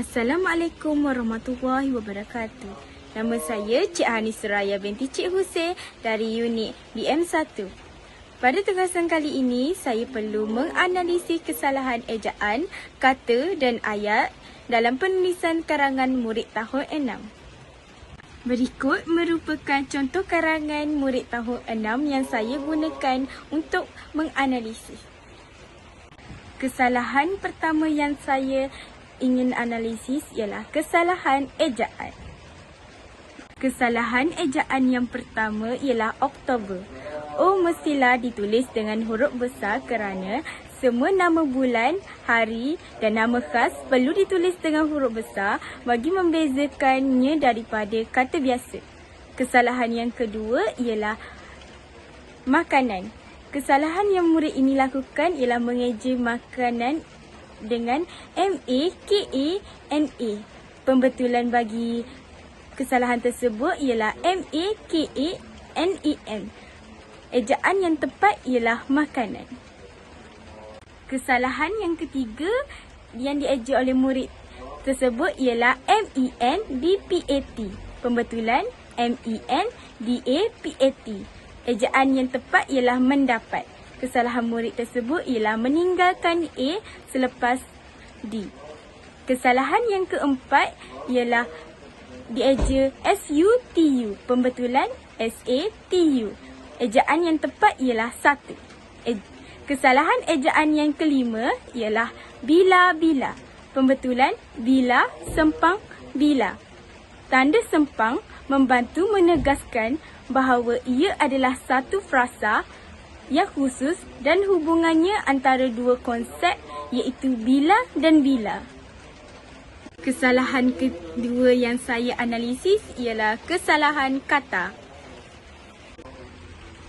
Assalamualaikum warahmatullahi wabarakatuh. Nama saya Cik Hani Suraya binti Cik Hussein dari unit DM1. Pada tugasan kali ini, saya perlu menganalisis kesalahan ejaan, kata dan ayat dalam penulisan karangan murid tahun 6. Berikut merupakan contoh karangan murid tahun 6 yang saya gunakan untuk menganalisis. Kesalahan pertama yang saya ingin analisis ialah kesalahan ejaan. Kesalahan ejaan yang pertama ialah Oktober. Mestilah ditulis dengan huruf besar kerana semua nama bulan, hari dan nama khas perlu ditulis dengan huruf besar bagi membezakannya daripada kata biasa. Kesalahan yang kedua ialah makanan. Kesalahan yang murid ini lakukan ialah mengeja makanan dengan M-A-K-A-N-A. Pembetulan bagi kesalahan tersebut ialah M-A-K-A-N-E-M. Ejaan yang tepat ialah makanan. Kesalahan yang ketiga yang dieja oleh murid tersebut ialah M-E-N-D-P-A-T. Pembetulan M-E-N-D-A-P-A-T. Ejaan yang tepat ialah mendapat. Kesalahan murid tersebut ialah meninggalkan A selepas D. Kesalahan yang keempat ialah dieja S-U-T-U. Pembetulan S-A-T-U. Ejaan yang tepat ialah satu. Kesalahan ejaan yang kelima ialah bila-bila. Pembetulan bila sempang bila. Tanda sempang membantu menegaskan bahawa ia adalah satu frasa yang khusus dan hubungannya antara dua konsep iaitu bila dan bila. Kesalahan kedua yang saya analisis ialah kesalahan kata.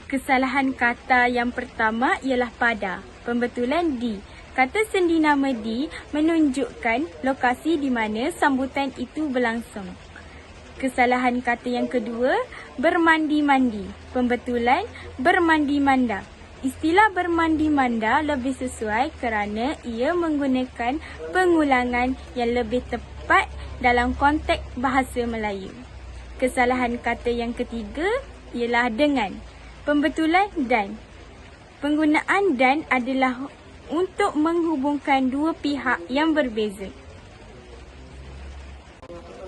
Kesalahan kata yang pertama ialah pada. Pembetulan D. Kata sendi nama D menunjukkan lokasi di mana sambutan itu berlangsung. Kesalahan kata yang kedua, bermandi-mandi. Pembetulan bermandi-manda. Istilah bermandi-manda lebih sesuai kerana ia menggunakan pengulangan yang lebih tepat dalam konteks bahasa Melayu. Kesalahan kata yang ketiga ialah dengan. Pembetulan dan. Penggunaan dan adalah untuk menghubungkan dua pihak yang berbeza.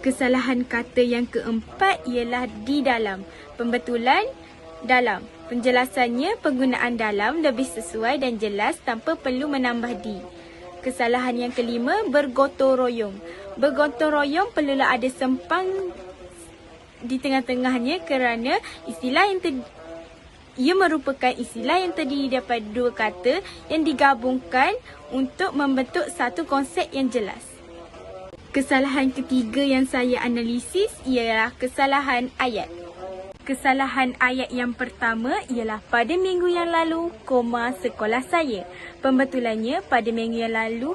Kesalahan kata yang keempat ialah di dalam. Pembetulan dalam. Penjelasannya, penggunaan dalam lebih sesuai dan jelas tanpa perlu menambah di. Kesalahan yang kelima, bergotong royong. Bergotong royong perlulah ada sempang di tengah-tengahnya kerana ia merupakan istilah yang terdiri daripada dua kata yang digabungkan untuk membentuk satu konsep yang jelas. Kesalahan ketiga yang saya analisis ialah kesalahan ayat. Kesalahan ayat yang pertama ialah pada minggu yang lalu, sekolah saya. Pembetulannya pada minggu yang lalu,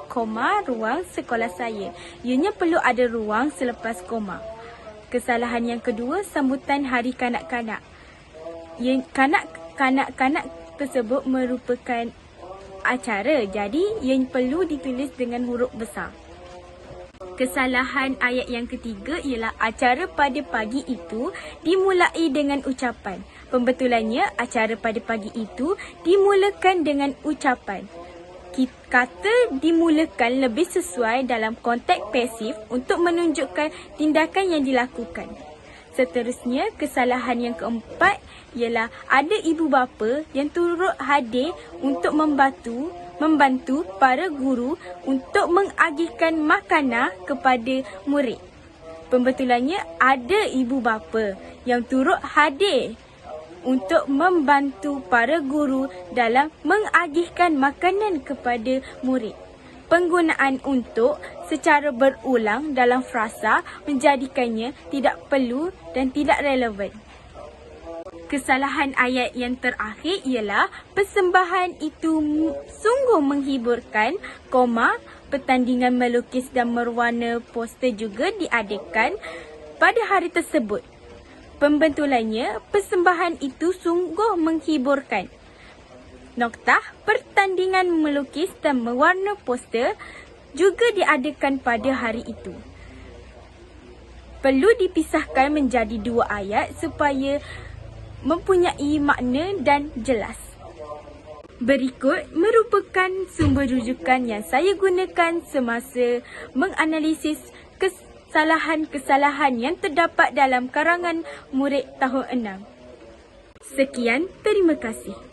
ruang sekolah saya. Ianya perlu ada ruang selepas koma. Kesalahan yang kedua, sambutan hari kanak-kanak. Kanak-kanak tersebut merupakan acara, jadi ia perlu ditulis dengan huruf besar. Kesalahan ayat yang ketiga ialah acara pada pagi itu dimulai dengan ucapan. Pembetulannya, acara pada pagi itu dimulakan dengan ucapan. Kata dimulakan lebih sesuai dalam konteks pasif untuk menunjukkan tindakan yang dilakukan. Seterusnya, kesalahan yang keempat ialah ada ibu bapa yang turut hadir untuk membantu para guru untuk mengagihkan makanan kepada murid. Pembetulannya, ada ibu bapa yang turut hadir untuk membantu para guru dalam mengagihkan makanan kepada murid. Penggunaan untuk secara berulang dalam frasa menjadikannya tidak perlu dan tidak relevan. Kesalahan ayat yang terakhir ialah persembahan itu sungguh menghiburkan, pertandingan melukis dan berwarna poster juga diadakan pada hari tersebut. Pembetulannya, persembahan itu sungguh menghiburkan. Noktah, pertandingan melukis dan mewarna poster juga diadakan pada hari itu. Perlu dipisahkan menjadi dua ayat supaya mempunyai makna dan jelas. Berikut merupakan sumber rujukan yang saya gunakan semasa menganalisis kesalahan-kesalahan yang terdapat dalam karangan murid tahun 6. Sekian, terima kasih.